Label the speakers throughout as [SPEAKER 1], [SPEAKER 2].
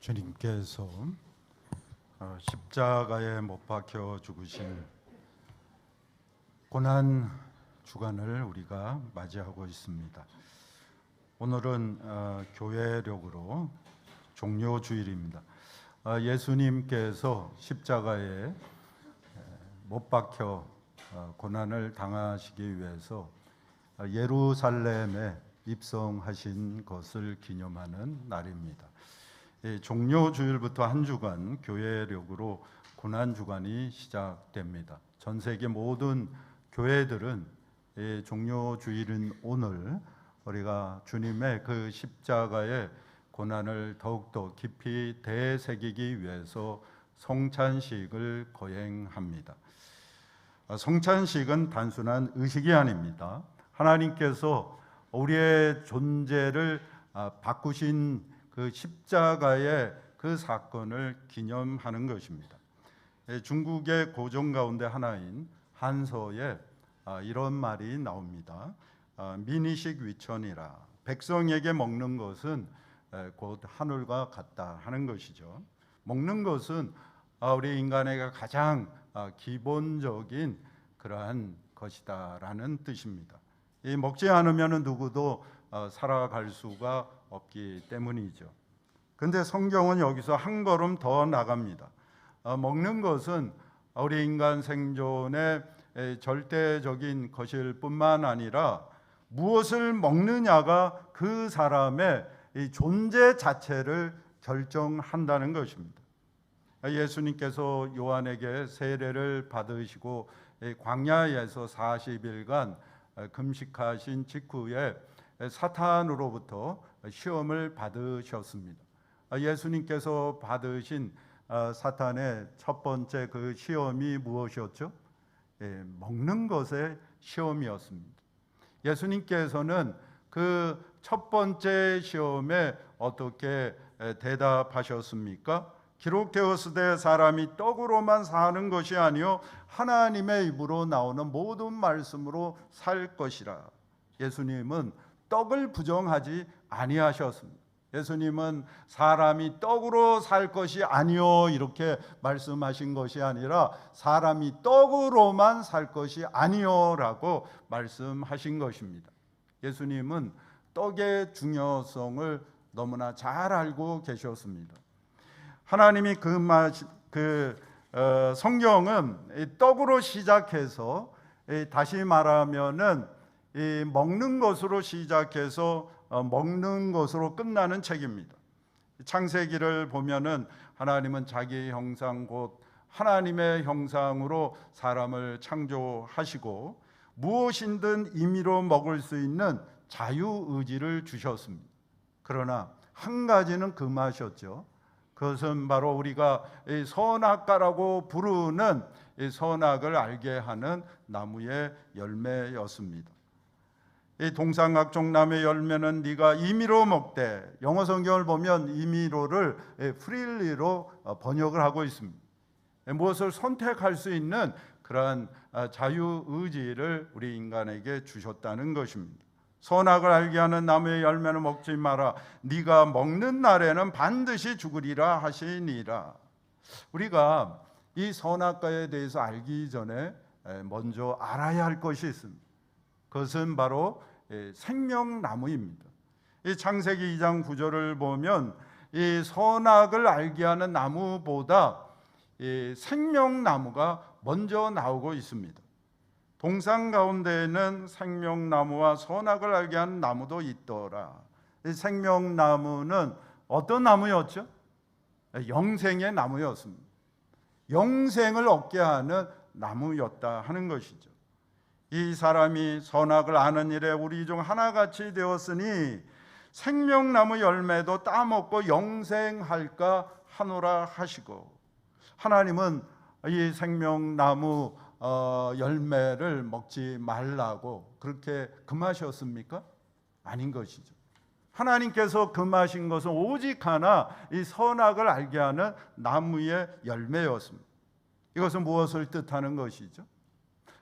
[SPEAKER 1] 주님께서 십자가에 못 박혀 죽으신 고난 주간을 우리가 맞이하고 있습니다. 오늘은 교회력으로 종료주일입니다. 예수님께서 십자가에 못 박혀 고난을 당하시기 위해서 예루살렘에 입성하신 것을 기념하는 날입니다. 종료주일부터 한 주간 교회력으로 고난주간이 시작됩니다. 전 세계 모든 교회들은 종료주일인 오늘 우리가 주님의 그 십자가의 고난을 더욱더 깊이 되새기기 위해서 성찬식을 거행합니다. 성찬식은 단순한 의식이 아닙니다. 하나님께서 우리의 존재를 바꾸신 그 십자가의 그 사건을 기념하는 것입니다. 중국의 고정 가운데 하나인 한서에 이런 말이 나옵니다. 민의식 위천이라, 백성에게 먹는 것은 곧 하늘과 같다 하는 것이죠. 먹는 것은 우리 인간에게 가장 기본적인 그러한 것이다라는 뜻입니다. 먹지 않으면 누구도 살아갈 수가 없기 때문이죠. 근데 성경은 여기서 한 걸음 더 나갑니다. 먹는 것은 우리 인간 생존의 절대적인 것일 뿐만 아니라 무엇을 먹느냐가 그 사람의 존재 자체를 결정한다는 것입니다. 예수님께서 요한에게 세례를 받으시고 광야에서 40일간 금식하신 직후에 사탄으로부터 시험을 받으셨습니다. 예수님께서 받으신 사탄의 첫 번째 그 시험이 무엇이었죠? 먹는 것의 시험이었습니다. 예수님께서는 그 첫 번째 시험에 어떻게 대답하셨습니까? 기록되었으되 사람이 떡으로만 사는 것이 아니요 하나님의 입으로 나오는 모든 말씀으로 살 것이라. 예수님은 떡을 부정하지 아니하셨습니다. 예수님은 사람이 떡으로 살 것이 아니요 이렇게 말씀하신 것이 아니라 사람이 떡으로만 살 것이 아니요라고 말씀하신 것입니다. 예수님은 떡의 중요성을 너무나 잘 알고 계셨습니다. 하나님이 성경은 떡으로 시작해서 다시 말하면은 먹는 것으로 시작해서 먹는 것으로 끝나는 책입니다. 창세기를 보면은 하나님은 자기 형상 곧 하나님의 형상으로 사람을 창조하시고 무엇이든 임의로 먹을 수 있는 자유의지를 주셨습니다. 그러나 한 가지는 금하셨죠. 그것은 바로 우리가 선악과라고 부르는 선악을 알게 하는 나무의 열매였습니다. 이 동상각종 나무의 열매는 네가 임의로 먹되, 영어 성경을 보면 임의로를 freely로 번역을 하고 있습니다. 무엇을 선택할 수 있는 그러한 자유의지를 우리 인간에게 주셨다는 것입니다. 선악을 알게 하는 나무의 열매는 먹지 마라. 네가 먹는 날에는 반드시 죽으리라 하시니라. 우리가 이 선악과에 대해서 알기 전에 먼저 알아야 할 것이 있습니다. 그것은 바로 생명나무입니다. 이 창세기 2장 9절을 보면 이 선악을 알게 하는 나무보다 이 생명나무가 먼저 나오고 있습니다. 동산 가운데에는 생명나무와 선악을 알게 하는 나무도 있더라. 이 생명나무는 어떤 나무였죠? 영생의 나무였습니다. 영생을 얻게 하는 나무였다 하는 것이죠. 이 사람이 선악을 아는 일에 우리 중 하나같이 되었으니 생명나무 열매도 따먹고 영생할까 하노라 하시고, 하나님은 이 생명나무 열매를 먹지 말라고 그렇게 금하셨습니까? 아닌 것이죠. 하나님께서 금하신 것은 오직 하나, 이 선악을 알게 하는 나무의 열매였습니다. 이것은 무엇을 뜻하는 것이죠?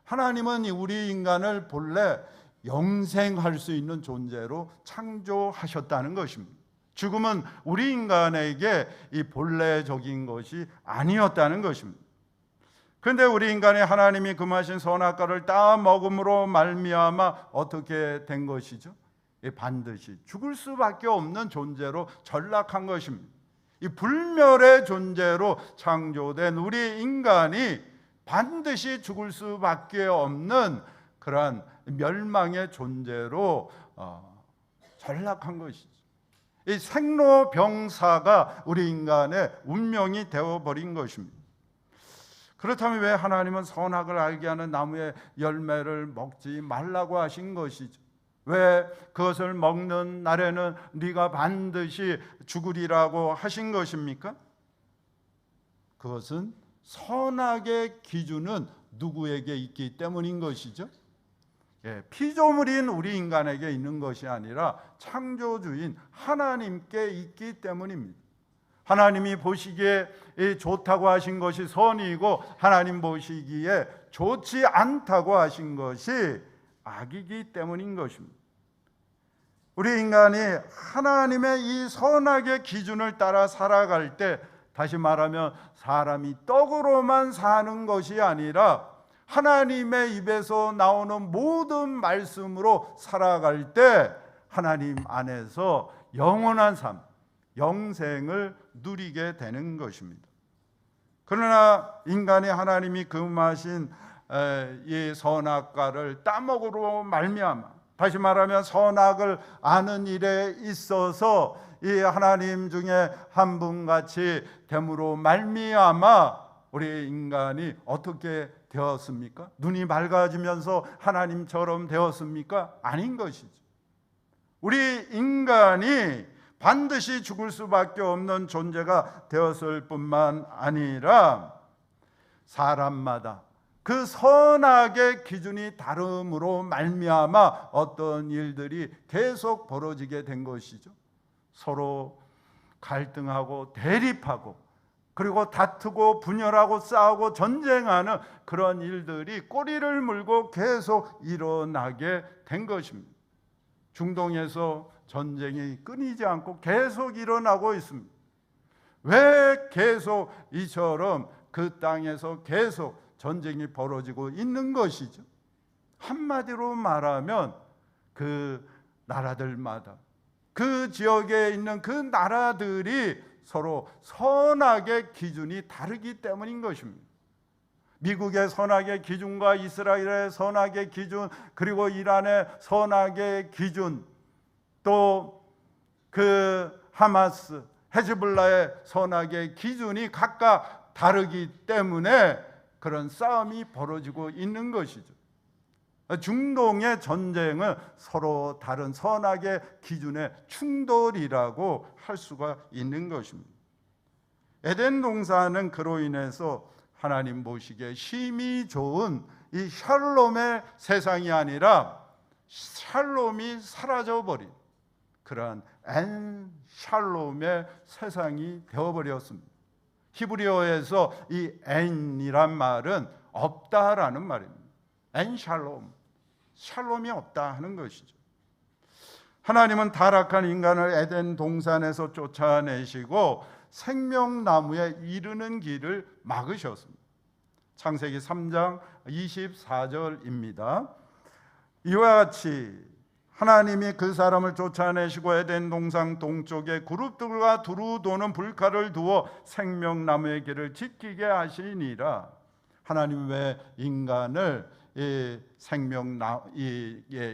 [SPEAKER 1] 하나님은 우리 인간을 본래 영생할 수 있는 존재로 창조하셨다는 것입니다. 죽음은 우리 인간에게 이 본래적인 것이 아니었다는 것입니다. 그런데 우리 인간이 하나님이 금하신 선악과를 따 먹음으로 말미암아 어떻게 된 것이죠? 반드시 죽을 수밖에 없는 존재로 전락한 것입니다. 이 불멸의 존재로 창조된 우리 인간이 반드시 죽을 수밖에 없는 그러한 멸망의 존재로 전락한 것이죠. 이 생로병사가 우리 인간의 운명이 되어버린 것입니다. 그렇다면 왜 하나님은 선악을 알게 하는 나무의 열매를 먹지 말라고 하신 것이죠? 왜 그것을 먹는 날에는 네가 반드시 죽으리라고 하신 것입니까? 그것은 선악의 기준은 누구에게 있기 때문인 것이죠? 피조물인 우리 인간에게 있는 것이 아니라 창조주인 하나님께 있기 때문입니다. 하나님이 보시기에 좋다고 하신 것이 선이고 하나님 보시기에 좋지 않다고 하신 것이 악이기 때문인 것입니다. 우리 인간이 하나님의 이 선악의 기준을 따라 살아갈 때, 다시 말하면 사람이 떡으로만 사는 것이 아니라 하나님의 입에서 나오는 모든 말씀으로 살아갈 때 하나님 안에서 영원한 삶, 영생을 누리게 되는 것입니다. 그러나 인간이 하나님이 금하신 이 선악과를 따먹으로 말미암아, 다시 말하면 선악을 아는 일에 있어서 이 하나님 중에 한 분같이 됨으로 말미암아 우리 인간이 어떻게 되었습니까? 눈이 맑아지면서 하나님처럼 되었습니까? 아닌 것이죠. 우리 인간이 반드시 죽을 수밖에 없는 존재가 되었을 뿐만 아니라 사람마다 그 선악의 기준이 다름으로 말미암아 어떤 일들이 계속 벌어지게 된 것이죠. 서로 갈등하고 대립하고 그리고 다투고 분열하고 싸우고 전쟁하는 그런 일들이 꼬리를 물고 계속 일어나게 된 것입니다. 중동에서 전쟁이 끊이지 않고 계속 일어나고 있습니다. 왜 계속 이처럼 그 땅에서 계속 전쟁이 벌어지고 있는 것이죠? 한마디로 말하면 그 나라들마다 그 지역에 있는 그 나라들이 서로 선악의 기준이 다르기 때문인 것입니다. 미국의 선악의 기준과 이스라엘의 선악의 기준, 그리고 이란의 선악의 기준, 또 그 하마스, 헤즈볼라의 선악의 기준이 각각 다르기 때문에 그런 싸움이 벌어지고 있는 것이죠. 중동의 전쟁은 서로 다른 선악의 기준의 충돌이라고 할 수가 있는 것입니다. 에덴 동산은 그로 인해서 하나님 보시기에 심히 좋은 이 샬롬의 세상이 아니라 샬롬이 사라져버린 그러한 엔 샬롬의 세상이 되어버렸습니다. 히브리어에서 이 엔이란 말은 없다라는 말입니다. 엔 샬롬, 샬롬이 없다 하는 것이죠. 하나님은 타락한 인간을 에덴 동산에서 쫓아내시고 생명나무에 이르는 길을 막으셨습니다. 창세기 3장 24절입니다. 이와 같이 하나님이 그 사람을 쫓아내시고 에덴 동산 동쪽에 그룹들과 두루 도는 불칼을 두어 생명나무의 길을 지키게 하시니라. 하나님 왜 인간을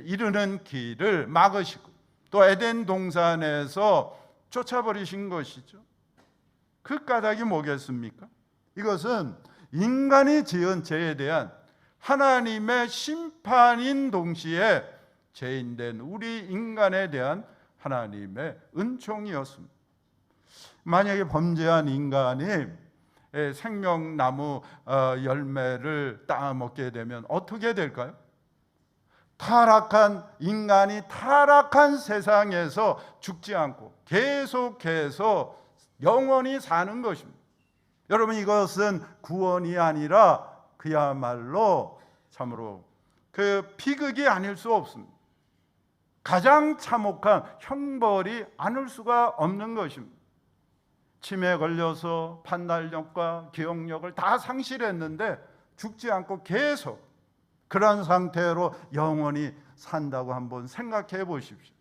[SPEAKER 1] 이르는 길을 막으시고 또 에덴 동산에서 쫓아버리신 것이죠. 그 까닭이 뭐겠습니까? 이것은 인간이 지은 죄에 대한 하나님의 심판인 동시에 죄인된 우리 인간에 대한 하나님의 은총이었습니다. 만약에 범죄한 인간이 생명나무 열매를 따먹게 되면 어떻게 될까요? 타락한 인간이 타락한 세상에서 죽지 않고 계속해서 영원히 사는 것입니다. 여러분, 이것은 구원이 아니라 그야말로 참으로 그 비극이 아닐 수 없습니다. 가장 참혹한 형벌이 않을 수가 없는 것입니다. 치매에 걸려서 판단력과 기억력을 다 상실했는데 죽지 않고 계속 그런 상태로 영원히 산다고 한번 생각해 보십시오.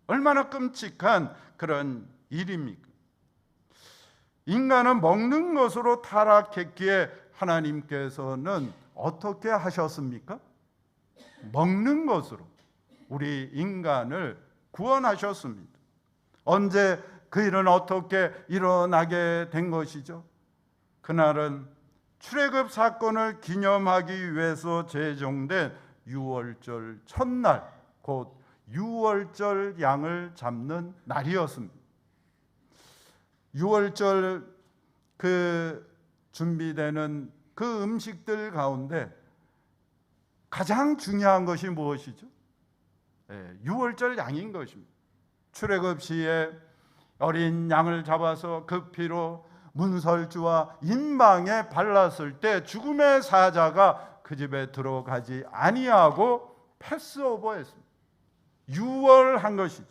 [SPEAKER 1] 얼마나 끔찍한 그런 일입니까? 인간은 먹는 것으로 타락했기에 하나님께서는 어떻게 하셨습니까? 먹는 것으로 우리 인간을 구원하셨습니다. 언제 그 일은 어떻게 일어나게 된 것이죠? 그날은 출애굽 사건을 기념하기 위해서 제정된 유월절 첫날, 곧 유월절 양을 잡는 날이었습니다. 유월절 준비되는 그 음식들 가운데 가장 중요한 것이 무엇이죠? 유월절 양인 것입니다. 출애굽 시에 어린 양을 잡아서 그 피로 문설주와 인방에 발랐을 때 죽음의 사자가 그 집에 들어가지 아니하고 패스오버했습니다. 유월한 것이죠.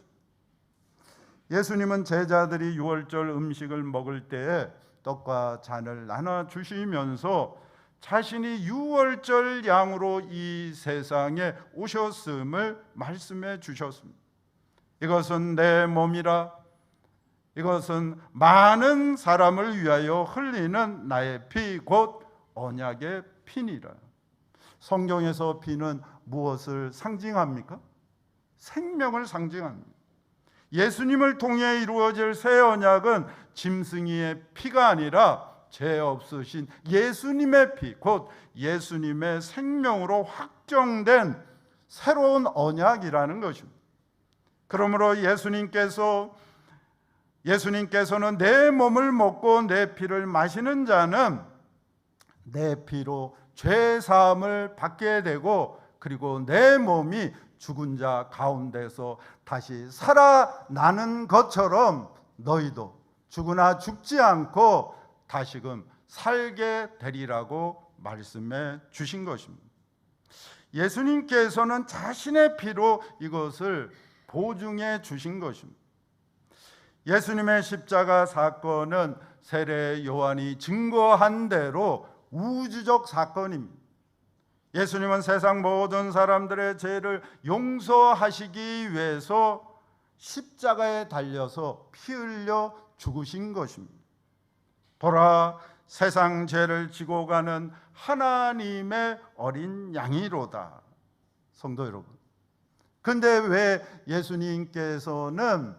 [SPEAKER 1] 예수님은 제자들이 유월절 음식을 먹을 때에 떡과 잔을 나눠 주시면서 자신이 유월절 양으로 이 세상에 오셨음을 말씀해 주셨습니다. 이것은 내 몸이라, 이것은 많은 사람을 위하여 흘리는 나의 피, 곧 언약의 피니라. 성경에서 피는 무엇을 상징합니까? 생명을 상징합니다. 예수님을 통해 이루어질 새 언약은 짐승이의 피가 아니라 죄 없으신 예수님의 피, 곧 예수님의 생명으로 확정된 새로운 언약이라는 것입니다. 그러므로 예수님께서는 내 몸을 먹고 내 피를 마시는 자는 내 피로 죄 사함을 받게 되고, 그리고 내 몸이 죽은 자 가운데서 다시 살아나는 것처럼 너희도 죽으나 죽지 않고 다시금 살게 되리라고 말씀해 주신 것입니다. 예수님께서는 자신의 피로 이것을 보증해 주신 것입니다. 예수님의 십자가 사건은 세례 요한이 증거한 대로 우주적 사건입니다. 예수님은 세상 모든 사람들의 죄를 용서하시기 위해서 십자가에 달려서 피 흘려 죽으신 것입니다. 보라, 세상 죄를 지고 가는 하나님의 어린 양이로다. 성도 여러분, 근데 왜 예수님께서는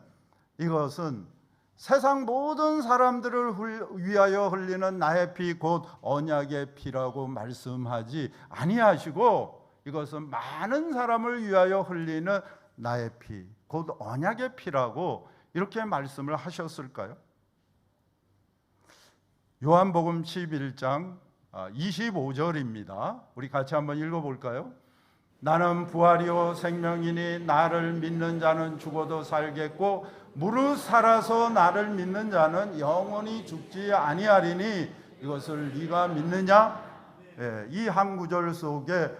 [SPEAKER 1] 이것은 세상 모든 사람들을 위하여 흘리는 나의 피, 곧 언약의 피라고 말씀하지 아니하시고 이것은 많은 사람을 위하여 흘리는 나의 피, 곧 언약의 피라고 이렇게 말씀을 하셨을까요? 요한복음 11장 25절입니다. 우리 같이 한번 읽어볼까요? 나는 부활이요 생명이니 나를 믿는 자는 죽어도 살겠고 무릇 살아서 나를 믿는 자는 영원히 죽지 아니하리니 이것을 네가 믿느냐? 이 한 구절 속에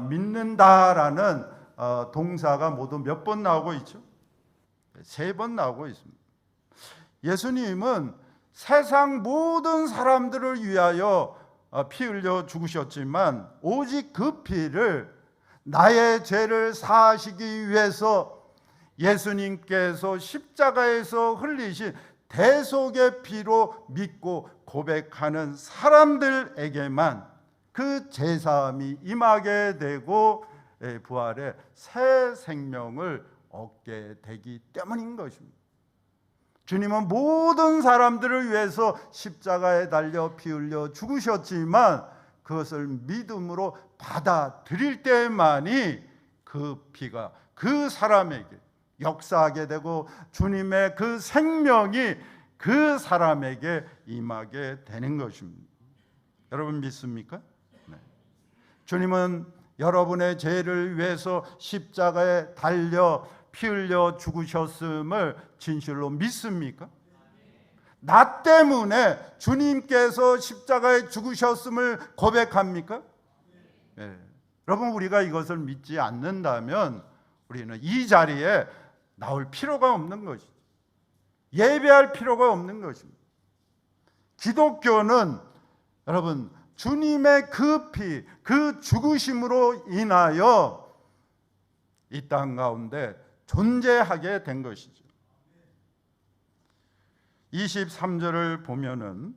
[SPEAKER 1] 믿는다라는 동사가 모두 몇 번 나오고 있죠? 3번 나오고 있습니다. 예수님은 세상 모든 사람들을 위하여 피 흘려 죽으셨지만 오직 그 피를 나의 죄를 사하시기 위해서 예수님께서 십자가에서 흘리신 대속의 피로 믿고 고백하는 사람들에게만 그 제사함이 임하게 되고 부활의 새 생명을 얻게 되기 때문인 것입니다. 주님은 모든 사람들을 위해서 십자가에 달려 피 흘려 죽으셨지만 그것을 믿음으로 받아들일 때만이 그 피가 그 사람에게 역사하게 되고 주님의 그 생명이 그 사람에게 임하게 되는 것입니다. 여러분 믿습니까? 네. 주님은 여러분의 죄를 위해서 십자가에 달려 피 흘려 죽으셨음을 진실로 믿습니까? 나 때문에 주님께서 십자가에 죽으셨음을 고백합니까? 네. 여러분, 우리가 이것을 믿지 않는다면 우리는 이 자리에 나올 필요가 없는 것이죠. 예배할 필요가 없는 것입니다. 기독교는 여러분 주님의 그 피, 그 죽으심으로 인하여 이 땅 가운데 존재하게 된 것이죠. 23절을 보면은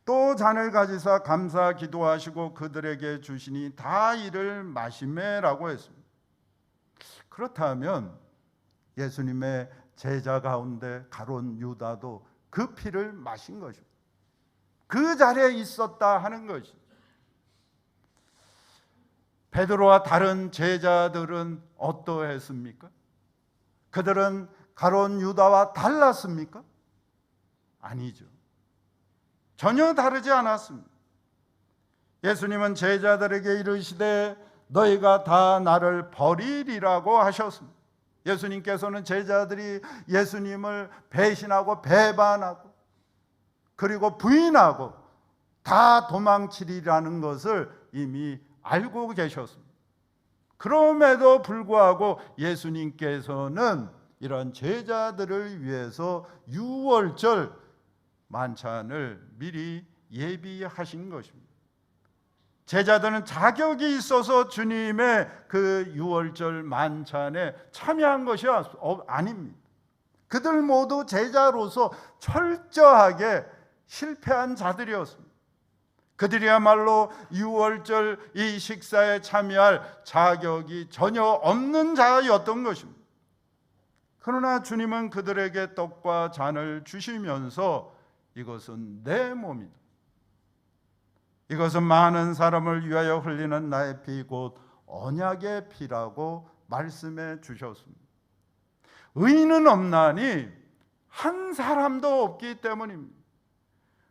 [SPEAKER 1] 또 잔을 가지사 감사 기도하시고 그들에게 주시니 다 이를 마시매라고 했습니다. 그렇다면 예수님의 제자 가운데 가룟 유다도 그 피를 마신 것입니다. 그 자리에 있었다 하는 것이죠. 베드로와 다른 제자들은 어떠했습니까? 그들은 가룟 유다와 달랐습니까? 아니죠. 전혀 다르지 않았습니다. 예수님은 제자들에게 이르시되 너희가 다 나를 버리리라고 하셨습니다. 예수님께서는 제자들이 예수님을 배신하고 배반하고 그리고 부인하고 다 도망치리라는 것을 이미 알고 계셨습니다. 그럼에도 불구하고 예수님께서는 이런 제자들을 위해서 유월절 만찬을 미리 예비하신 것입니다. 제자들은 자격이 있어서 주님의 그 유월절 만찬에 참여한 것이 아닙니다. 그들 모두 제자로서 철저하게 실패한 자들이었습니다. 그들이야말로 유월절 이 식사에 참여할 자격이 전혀 없는 자였던 것입니다. 그러나 주님은 그들에게 떡과 잔을 주시면서 이것은 내 몸이다. 이것은 많은 사람을 위하여 흘리는 나의 피 곧 언약의 피라고 말씀해 주셨습니다. 의인은 없나니 한 사람도 없기 때문입니다.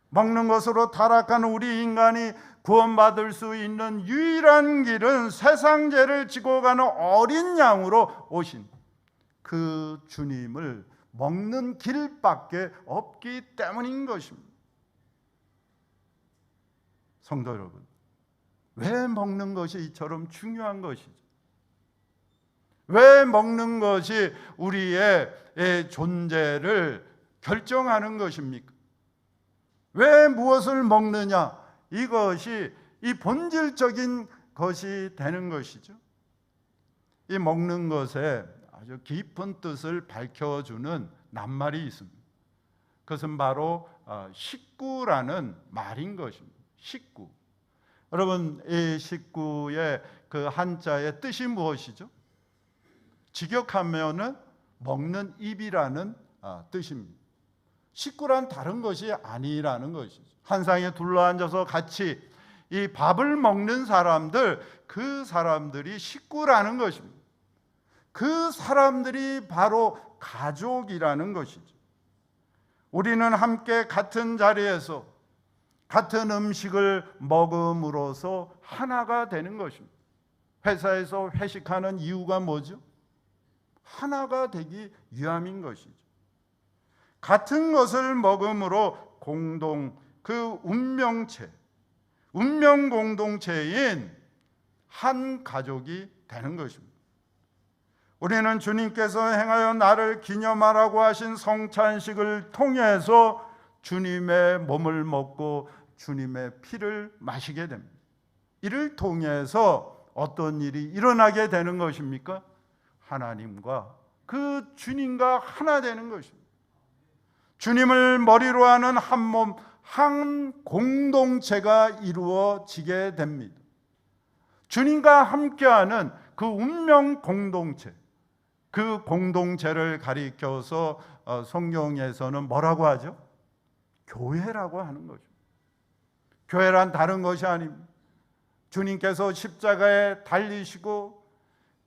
[SPEAKER 1] 먹는 것으로 타락한 우리 인간이 구원받을 수 있는 유일한 길은 세상 죄를 지고 가는 어린 양으로 오신 그 주님을 먹는 길밖에 없기 때문인 것입니다. 성도 여러분, 왜 먹는 것이 이처럼 중요한 것이죠? 왜 먹는 것이 우리의 존재를 결정하는 것입니까? 왜 무엇을 먹느냐? 이것이 이 본질적인 것이 되는 것이죠. 이 먹는 것에 아주 깊은 뜻을 밝혀주는 낱말이 있습니다. 그것은 바로 식구라는 말인 것입니다. 식구. 여러분, 이 식구의 그 한자의 뜻이 무엇이죠? 직역하면은 먹는 입이라는 뜻입니다. 식구란 다른 것이 아니라는 것이죠. 한 상에 둘러앉아서 같이 이 밥을 먹는 사람들, 그 사람들이 식구라는 것입니다. 그 사람들이 바로 가족이라는 것이죠. 우리는 함께 같은 자리에서 같은 음식을 먹음으로써 하나가 되는 것입니다. 회사에서 회식하는 이유가 뭐죠? 하나가 되기 위함인 것이죠. 같은 것을 먹음으로 그 운명체, 운명 공동체인 한 가족이 되는 것입니다. 우리는 주님께서 행하여 나를 기념하라고 하신 성찬식을 통해서 주님의 몸을 먹고 주님의 피를 마시게 됩니다. 이를 통해서 어떤 일이 일어나게 되는 것입니까? 하나님과 그 주님과 하나 되는 것입니다. 주님을 머리로 하는 한 몸, 한 공동체가 이루어지게 됩니다. 주님과 함께하는 그 운명 공동체, 그 공동체를 가리켜서 성경에서는 뭐라고 하죠? 교회라고 하는 거죠. 교회란 다른 것이 아닙니다. 주님께서 십자가에 달리시고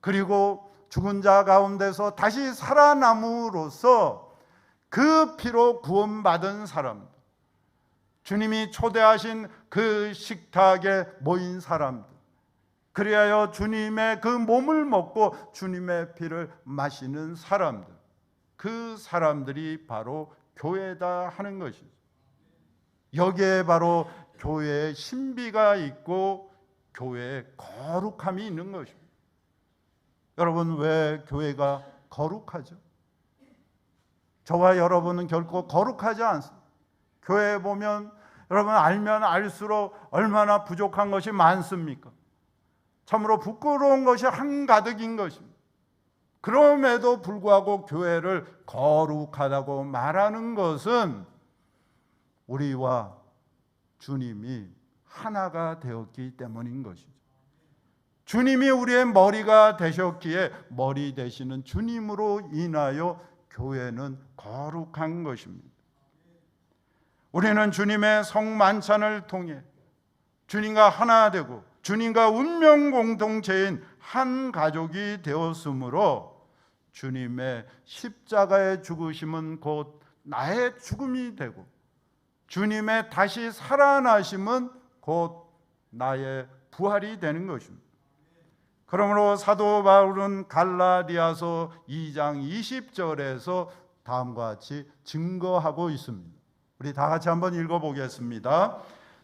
[SPEAKER 1] 그리고 죽은 자 가운데서 다시 살아남음으로써 그 피로 구원받은 사람들, 주님이 초대하신 그 식탁에 모인 사람들, 그리하여 주님의 그 몸을 먹고 주님의 피를 마시는 사람들, 그 사람들이 바로 교회다 하는 것이죠. 여기에 바로 교회의 신비가 있고 교회의 거룩함이 있는 것입니다. 여러분, 왜 교회가 거룩하죠? 저와 여러분은 결코 거룩하지 않습니다. 교회에 보면 여러분 알면 알수록 얼마나 부족한 것이 많습니까? 참으로 부끄러운 것이 한가득인 것입니다. 그럼에도 불구하고 교회를 거룩하다고 말하는 것은 우리와 주님이 하나가 되었기 때문인 것이죠. 주님이 우리의 머리가 되셨기에 머리 되시는 주님으로 인하여 교회는 거룩한 것입니다. 우리는 주님의 성만찬을 통해 주님과 하나 되고 주님과 운명 공동체인 한 가족이 되었으므로 주님의 십자가의 죽으심은 곧 나의 죽음이 되고 주님의 다시 살아나심은 곧 나의 부활이 되는 것입니다. 그러므로 사도 바울은 갈라디아서 2장 20절에서 다음과 같이 증거하고 있습니다. 우리 다 같이 한번 읽어보겠습니다.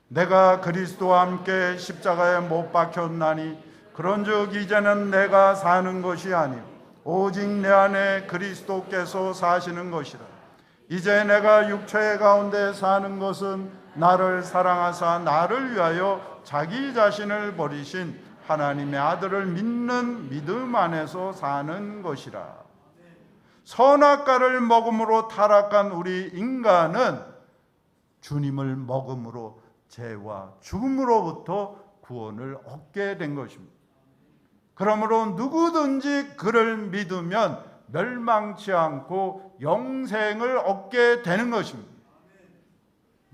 [SPEAKER 1] 내가 그리스도와 함께 십자가에 못 박혔나니 그런즉 이제는 내가 사는 것이 아니요 오직 내 안에 그리스도께서 사시는 것이라. 이제 내가 육체 가운데 사는 것은 나를 사랑하사 나를 위하여 자기 자신을 버리신 하나님의 아들을 믿는 믿음 안에서 사는 것이라. 선악과를 먹음으로 타락한 우리 인간은 주님을 먹음으로 죄와 죽음으로부터 구원을 얻게 된 것입니다. 그러므로 누구든지 그를 믿으면 멸망치 않고 영생을 얻게 되는 것입니다.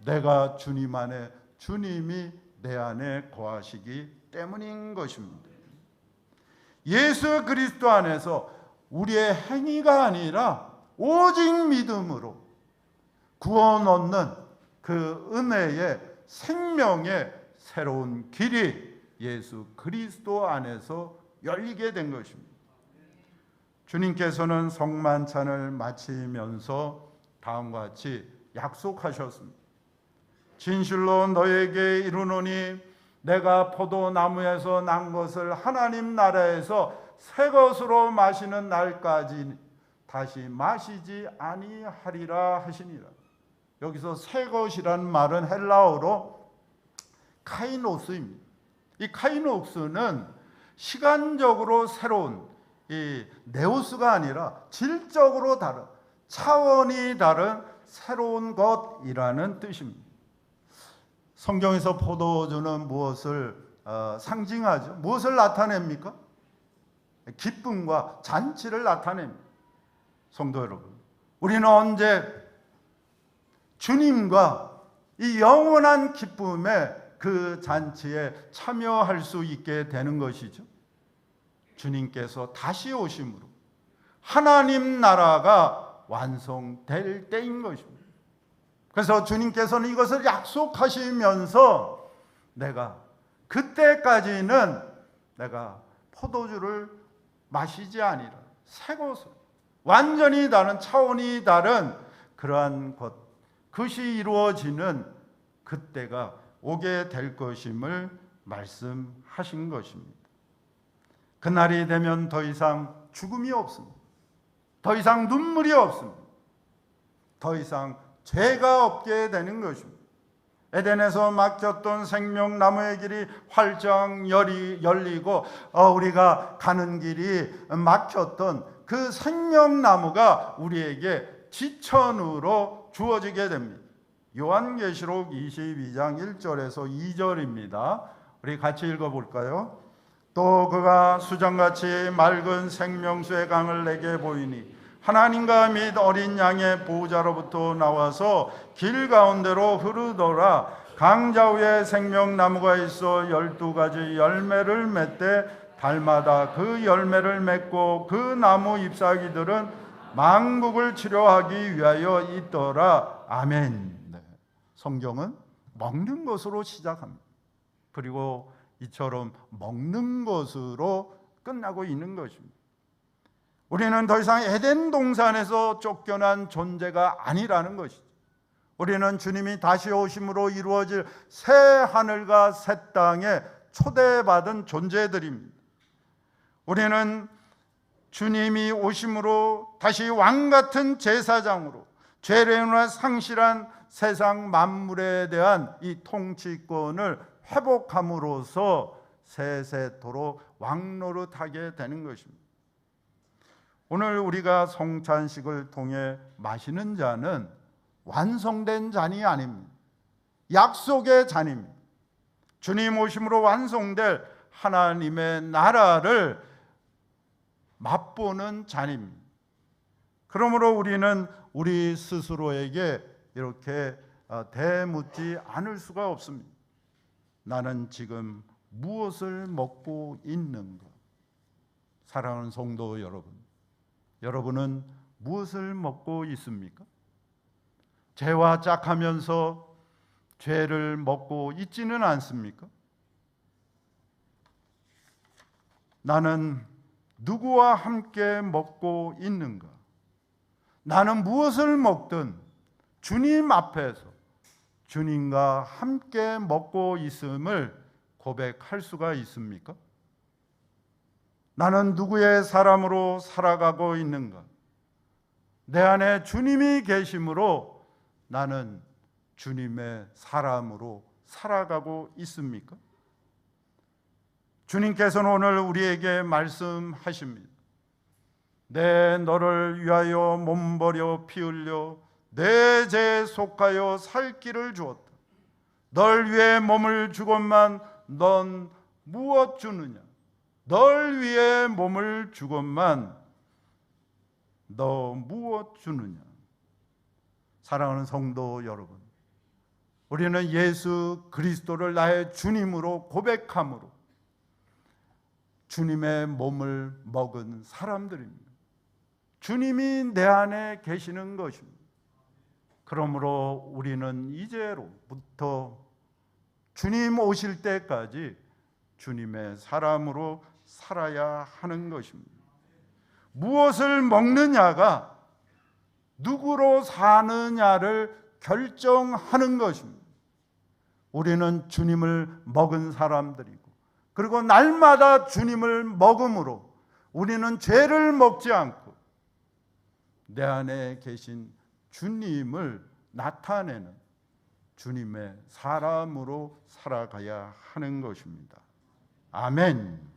[SPEAKER 1] 내가 주님 안에, 주님이 내 안에 거하시기 때문인 것입니다. 예수 그리스도 안에서 우리의 행위가 아니라 오직 믿음으로 구원 얻는 그 은혜의 생명의 새로운 길이 예수 그리스도 안에서 열리게 된 것입니다. 주님께서는 성만찬을 마치면서 다음과 같이 약속하셨습니다. 진실로 너에게 이르노니 내가 포도나무에서 난 것을 하나님 나라에서 새 것으로 마시는 날까지 다시 마시지 아니하리라 하시니라. 여기서 새 것이라는 말은 헬라어로 카이노스입니다. 이 카이노스는 시간적으로 새로운 이 네오스가 아니라 질적으로 다른, 차원이 다른 새로운 것이라는 뜻입니다. 성경에서 포도주는 무엇을 상징하죠? 무엇을 나타냅니까? 기쁨과 잔치를 나타냅니다. 성도 여러분, 우리는 언제 주님과 이 영원한 기쁨의 그 잔치에 참여할 수 있게 되는 것이죠? 주님께서 다시 오심으로 하나님 나라가 완성될 때인 것입니다. 그래서 주님께서는 이것을 약속하시면서 내가 그때까지는 내가 포도주를 마시지 아니라 새 것을, 완전히 다른, 차원이 다른 그러한 것, 그것이 이루어지는 그때가 오게 될 것임을 말씀하신 것입니다. 그날이 되면 더 이상 죽음이 없습니다. 더 이상 눈물이 없습니다. 더 이상 죄가 없게 되는 것입니다. 에덴에서 막혔던 생명나무의 길이 활짝 열리고 우리가 가는 길이 막혔던 그 생명나무가 우리에게 지천으로 주어지게 됩니다. 요한계시록 22장 1절에서 2절입니다. 우리 같이 읽어볼까요? 또 그가 수정같이 맑은 생명수의 강을 내게 보이니 하나님과 및 어린 양의 보호자로부터 나와서 길 가운데로 흐르더라. 강 좌우에 생명나무가 있어 12가지 열매를 맺되 달마다 그 열매를 맺고 그 나무 잎사귀들은 만국을 치료하기 위하여 있더라. 아멘. 네. 성경은 먹는 것으로 시작합니다. 그리고 이처럼 먹는 것으로 끝나고 있는 것입니다. 우리는 더 이상 에덴 동산에서 쫓겨난 존재가 아니라는 것이죠. 우리는 주님이 다시 오심으로 이루어질 새 하늘과 새 땅에 초대받은 존재들입니다. 우리는 주님이 오심으로 다시 왕같은 제사장으로 죄례나 상실한 세상 만물에 대한 이 통치권을 회복함으로써 세세토록 왕노릇하게 되는 것입니다. 오늘 우리가 성찬식을 통해 마시는 잔은 완성된 잔이 아닙니다. 약속의 잔입니다. 주님 오심으로 완성될 하나님의 나라를 맛보는 잔입니다. 그러므로 우리는 우리 스스로에게 이렇게 대묻지 않을 수가 없습니다. 나는 지금 무엇을 먹고 있는가? 사랑하는 성도 여러분, 여러분은 무엇을 먹고 있습니까? 죄와 짝하면서 죄를 먹고 있지는 않습니까? 나는 누구와 함께 먹고 있는가? 나는 무엇을 먹든 주님 앞에서 주님과 함께 먹고 있음을 고백할 수가 있습니까? 나는 누구의 사람으로 살아가고 있는가? 내 안에 주님이 계심으로 나는 주님의 사람으로 살아가고 있습니까? 주님께서는 오늘 우리에게 말씀하십니다. 내 너를 위하여 몸버려 피 흘려 내 죄에 속하여 살 길을 주었다. 널 위해 몸을 주건만 넌 무엇 주느냐? 널 위해 몸을 주건만 너 무엇 주느냐? 사랑하는 성도 여러분, 우리는 예수 그리스도를 나의 주님으로 고백함으로 주님의 몸을 먹은 사람들입니다. 주님이 내 안에 계시는 것입니다. 그러므로 우리는 이제로부터 주님 오실 때까지 주님의 사람으로 살아야 하는 것입니다. 무엇을 먹느냐가 누구로 사느냐를 결정하는 것입니다. 우리는 주님을 먹은 사람들이고, 그리고 날마다 주님을 먹음으로 우리는 죄를 먹지 않고 내 안에 계신 주님을 나타내는 주님의 사람으로 살아가야 하는 것입니다. 아멘.